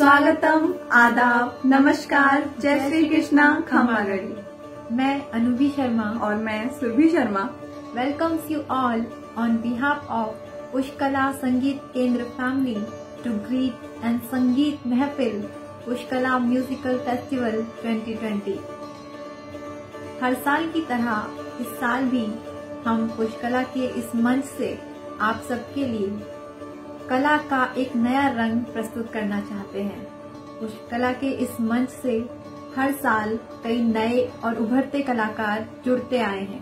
स्वागतम, आदाब, नमस्कार, जय श्री कृष्णा, खमा गढ़ी। मैं अनुभि शर्मा और मैं Surabhi Sharma welcomes you all on behalf of Pushkala Sangeet Kendra family to greet and संगीत महफिल पुष्कला म्यूजिकल फेस्टिवल 2020। हर साल की तरह इस साल भी हम पुष्कला के इस मंच से आप सबके लिए कला का एक नया रंग प्रस्तुत करना चाहते हैं। पुष्कला के इस मंच से हर साल कई नए और उभरते कलाकार जुड़ते आए हैं,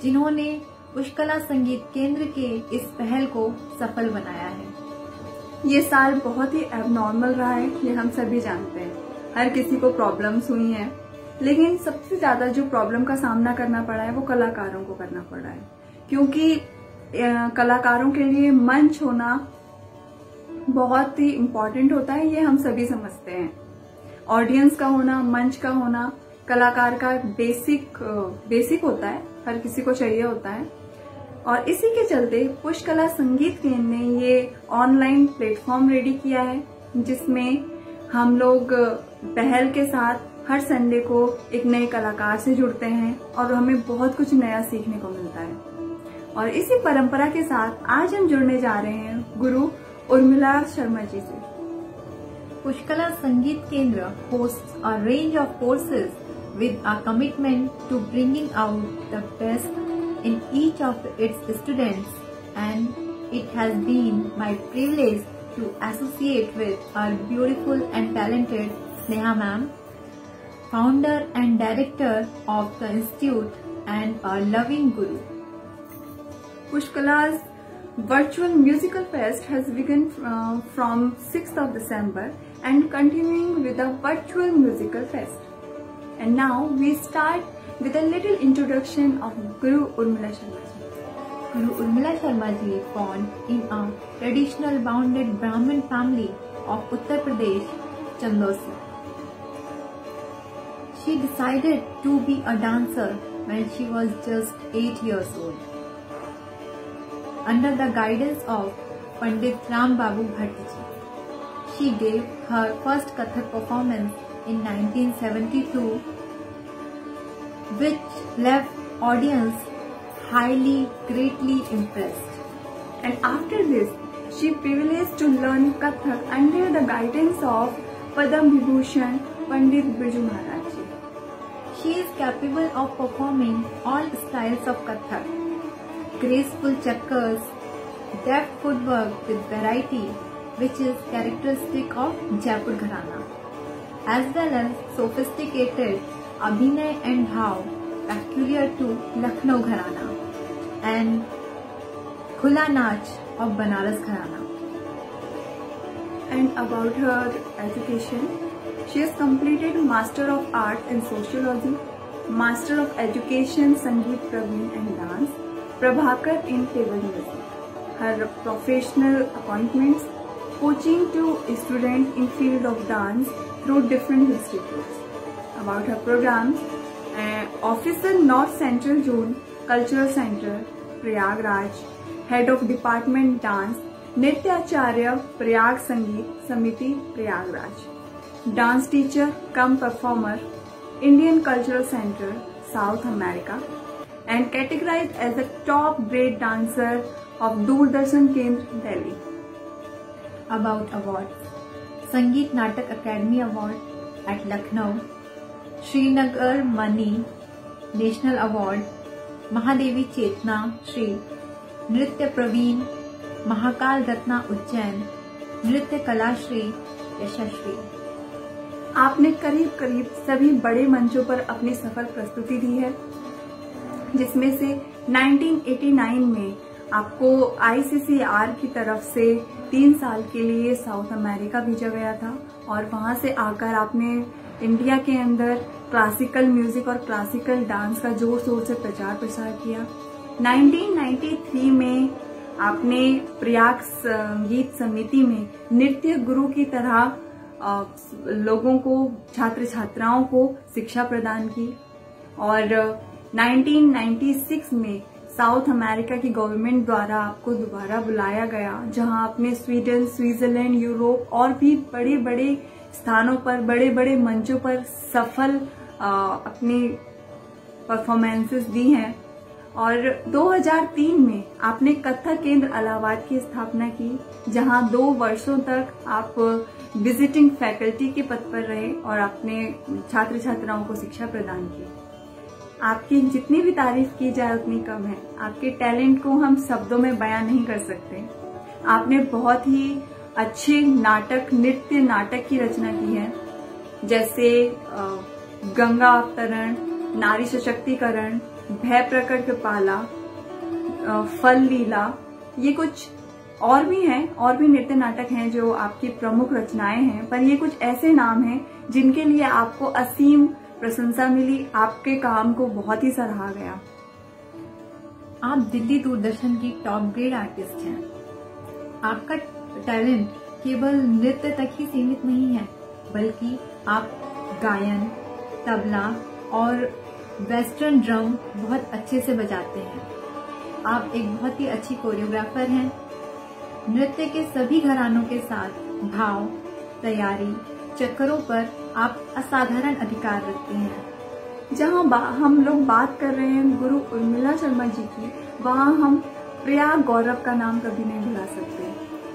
जिन्होंने पुष्कला संगीत केंद्र के इस पहल को सफल बनाया है। ये साल बहुत ही एबनॉर्मल रहा है, ये हम सभी जानते हैं। हर किसी को प्रॉब्लम्स हुई हैं, लेकिन सबसे ज्यादा जो प्रॉब्लम का सामना करना पड़ा है वो कलाकारों को करना पड़ा है, क्योंकि कलाकारों के लिए मंच होना बहुत ही इम्पोर्टेंट होता है। ये हम सभी समझते हैं। ऑडियंस का होना, मंच का होना कलाकार का बेसिक होता है, हर किसी को चाहिए होता है। और इसी के चलते पुष्कला संगीत केंद्र ने ये ऑनलाइन प्लेटफॉर्म रेडी किया है, जिसमें हम लोग पहल के साथ हर संडे को एक नए कलाकार से जुड़ते हैं और हमें बहुत कुछ नया सीखने को मिलता है। और इसी परंपरा के साथ आज हम जुड़ने जा रहे हैं गुरु उर्मिला शर्मा जी से। पुष्कला संगीत केंद्र hosts a range of courses with a commitment to bringing out the best in each of its students, and it has been my privilege to associate with our beautiful and talented Sneha ma'am, founder and director of the institute and a loving guru. Pushkala's virtual musical fest has begun from 6th of December and continuing with a virtual musical fest. And now we start with a little introduction of Guru Urmila Sharma ji. Guru Urmila Sharma ji born in a traditional bounded Brahmin family of Uttar Pradesh, Chandosi. She decided to be a dancer when she was just 8 years old. Under the guidance of Pandit Ram Babu Bhatt ji, she gave her first Kathak performance in 1972, which left audience greatly impressed. And after this, she privileged to learn Kathak under the guidance of Padam Vibhushan Pandit Birju Maharaj ji. She is capable of performing all styles of Kathak. Graceful chakkars, deft footwork with variety, which is characteristic of Jaipur Gharana, as well as sophisticated abhinay and bhav peculiar to Lucknow Gharana, and khula naach of Banaras Gharana. And about her education, she has completed Master of Arts in Sociology, Master of Education Sangeet Praveen and Dance, Prabhakar in table music. Her professional appointments, coaching to students in field of dance through different institutes. About her programs, Officer North Central Zone Cultural Center, Prayagraj, Head of Department Dance, Nityacharya Prayag Sangeet Samiti, Prayagraj. Dance teacher cum performer, Indian Cultural Center, South America, and categorized as a top grade dancer of Doordarshan Kendra, Delhi. About awards: Sangeet Natak Academy Award at Lucknow, Srinagar Mani National Award, Mahadevi Chetna Shri, Nritya Praveen, Mahakal Ratna Ujjain, Nritya Kala Shri, Yashashvi. आपने करीब करीब सभी बड़े मंचों पर अपनी सफल प्रस्तुति दी है, जिसमें से 1989 में आपको ICCR की तरफ से 3 साल के लिए साउथ अमेरिका भेजा गया था, और वहां से आकर आपने इंडिया के अंदर क्लासिकल म्यूजिक और क्लासिकल डांस का जोर शोर से प्रचार प्रसार किया। 1993 में आपने प्रयाग संगीत समिति में नृत्य गुरु की तरह लोगों को, छात्र छात्राओं को शिक्षा प्रदान की, और 1996 में साउथ अमेरिका की गवर्नमेंट द्वारा आपको दोबारा बुलाया गया, जहां आपने स्वीडन, स्विट्जरलैंड, यूरोप और भी बड़े बड़े स्थानों पर, बड़े बड़े मंचों पर सफल अपनी परफॉर्मेंसेस दी हैं। और 2003 में आपने कथक केंद्र इलाहाबाद की स्थापना की, जहां 2 वर्षों तक आप विजिटिंग फैकल्टी के पद पर रहे और आपने छात्र छात्राओं को शिक्षा प्रदान की। आपकी जितनी भी तारीफ की जाए उतनी कम है। आपके टैलेंट को हम शब्दों में बयां नहीं कर सकते। आपने बहुत ही अच्छे नृत्य नाटक की रचना की है, जैसे गंगा अवतरण, नारी सशक्तिकरण, भय प्रकट कृपाला, फल लीला, ये कुछ और भी हैं, और भी नृत्य नाटक हैं जो आपकी प्रमुख रचनाएं हैं, पर ये कुछ ऐसे नाम हैं जिनके लिए आपको असीम प्रशंसा मिली, आपके काम को बहुत ही सराहा गया। आप दिल्ली दूरदर्शन की टॉप ग्रेड आर्टिस्ट हैं। आपका टैलेंट केवल नृत्य तक ही सीमित नहीं है, बल्कि आप गायन, तबला और वेस्टर्न ड्रम बहुत अच्छे से बजाते हैं। आप एक बहुत ही अच्छी कोरियोग्राफर हैं। नृत्य के सभी घरानों के साथ भाव, तैयारी, चक्करों पर आप असाधारण अधिकार रखते हैं। जहां हम लोग बात कर रहे हैं गुरु उर्मिला शर्मा जी की, वहां हम प्रयाग गौरव का नाम कभी नहीं भुला सकते।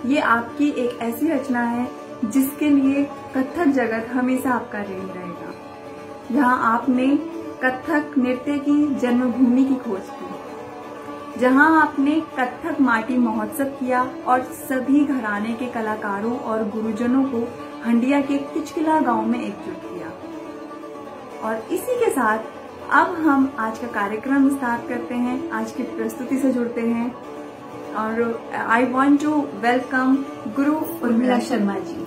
ये आपकी एक ऐसी रचना है जिसके लिए कथक जगत हमेशा आपका ऋणी रहेगा। जहां आपने कथक नृत्य की जन्मभूमि की खोज की, जहां आपने कथक माटी महोत्सव किया और सभी घराने के कलाकारों और गुरुजनों को हंडिया के किचकिला गांव में एकजुट किया। और इसी के साथ अब हम आज का कार्यक्रम स्टार्ट करते हैं, आज की प्रस्तुति से जुड़ते हैं। और आई वांट टू वेलकम गुरु उर्मिला शर्मा जी।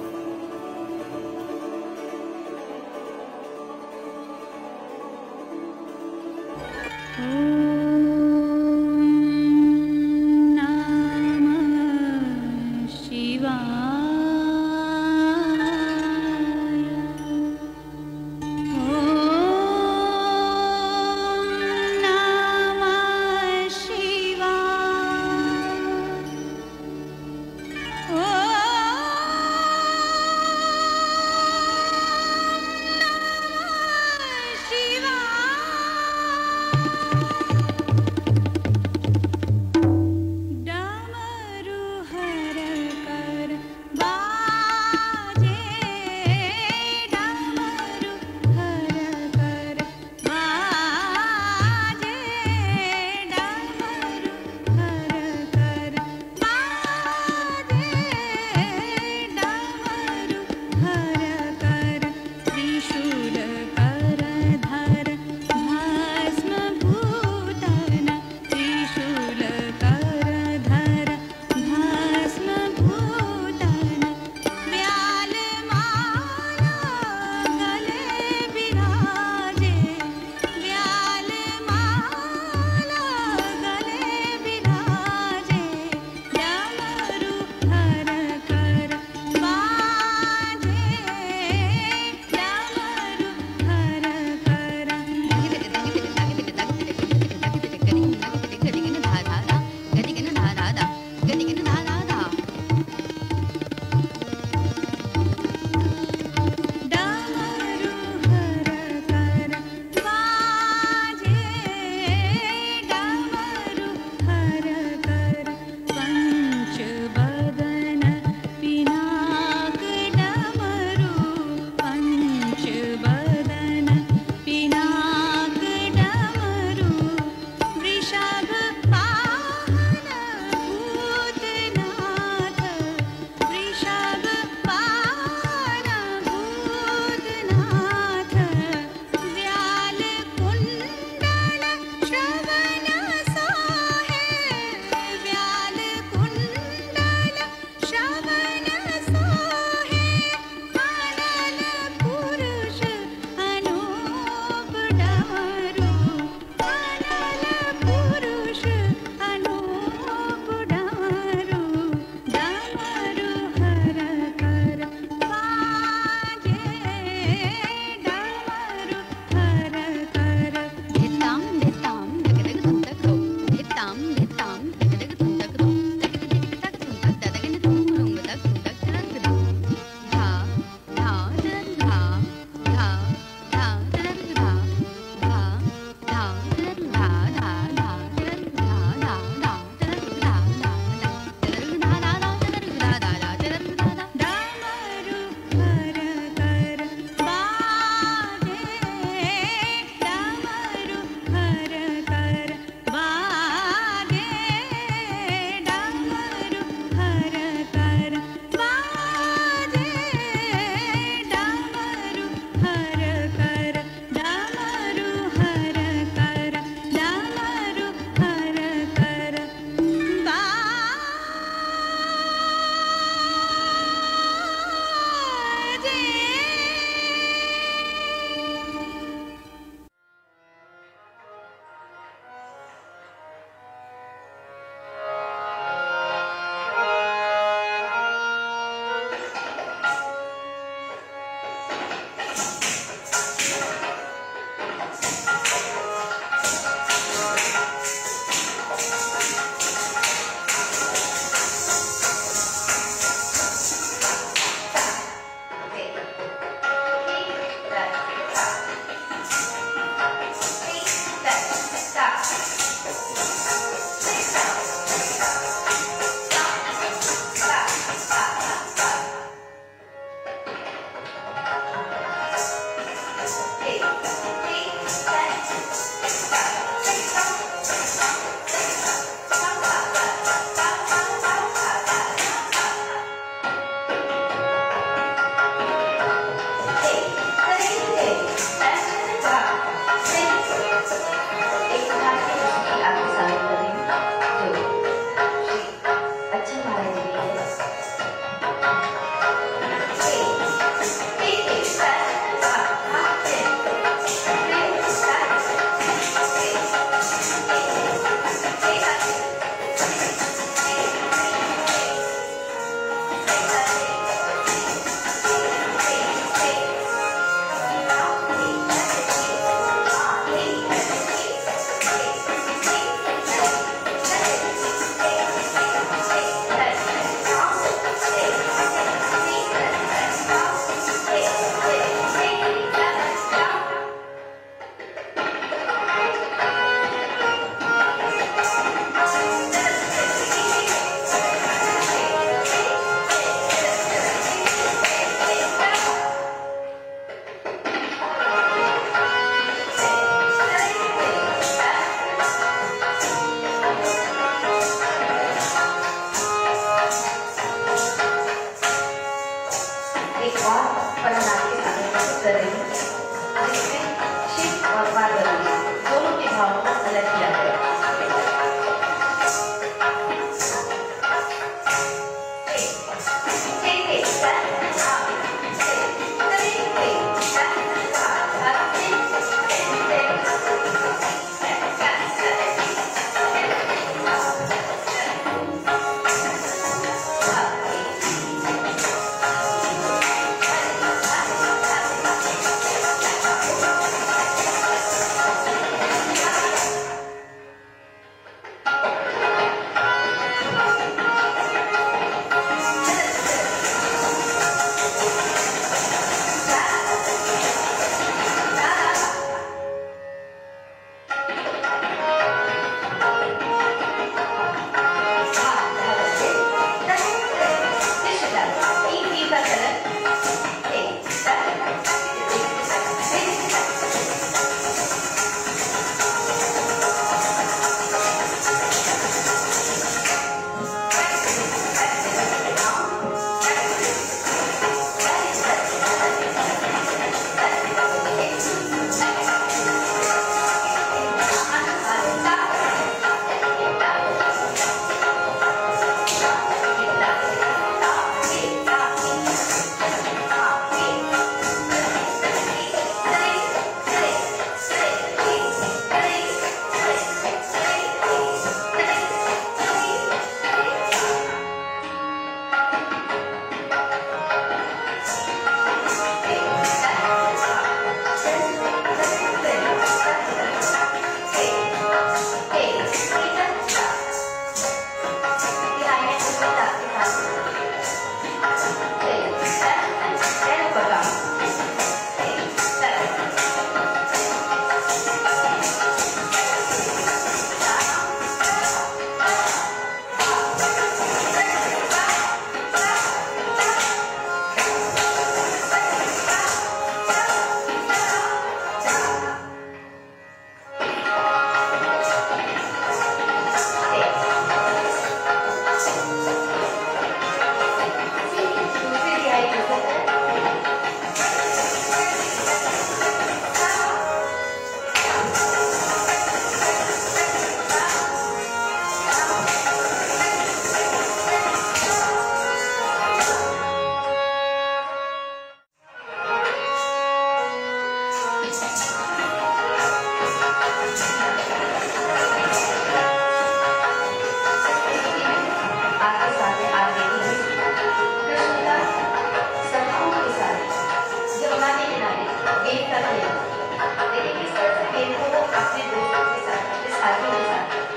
है।